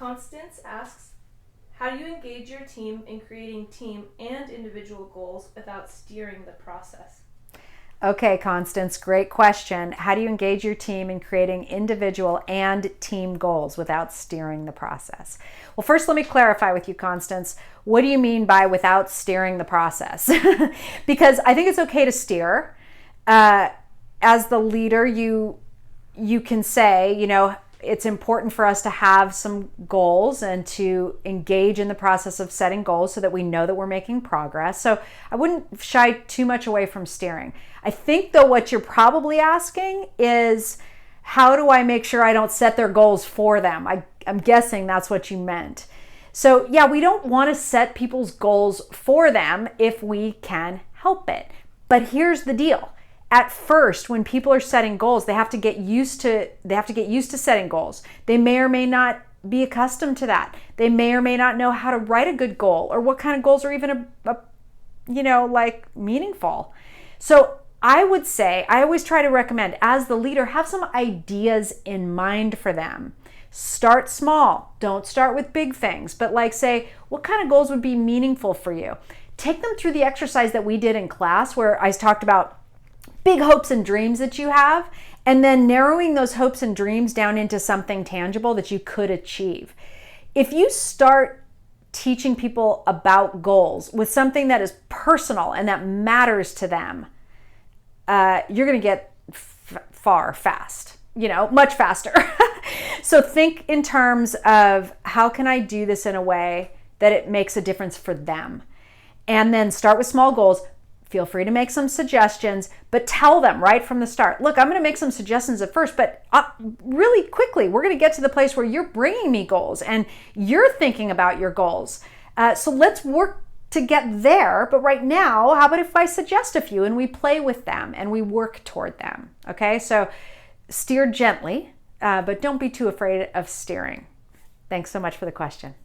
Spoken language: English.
Constance asks, how do you engage your team in creating team and individual goals without steering the process? Okay, Constance, great question. How do you engage your team in creating individual and team goals without steering the process? Well, first, let me clarify with you, Constance. What do you mean by without steering the process? Because I think it's okay to steer. As the leader, you can say, it's important for us to have some goals and to engage in the process of setting goals so that we know that we're making progress. So I wouldn't shy too much away from steering. I think, though, what you're probably asking is, how do I make sure I don't set their goals for them? I'm guessing that's what you meant. So yeah, we don't want to set people's goals for them if we can help it. But here's the deal. At first, when people are setting goals, they have to get used to setting goals. They may or may not be accustomed to that. They may or may not know how to write a good goal or what kind of goals are even meaningful. So I would say, I always try to recommend, as the leader, have some ideas in mind for them. Start small. Don't start with big things, but say, what kind of goals would be meaningful for you? Take them through the exercise that we did in class where I talked about big hopes and dreams that you have, and then narrowing those hopes and dreams down into something tangible that you could achieve. If you start teaching people about goals with something that is personal and that matters to them, you're going to get far fast, much faster. So think in terms of, how can I do this in a way that it makes a difference for them? And then start with small goals. Feel free to make some suggestions, but tell them right from the start, look, I'm going to make some suggestions at first, but really quickly, we're going to get to the place where you're bringing me goals and you're thinking about your goals. So let's work to get there. But right now, how about if I suggest a few and we play with them and we work toward them? Okay, so steer gently, but don't be too afraid of steering. Thanks so much for the question.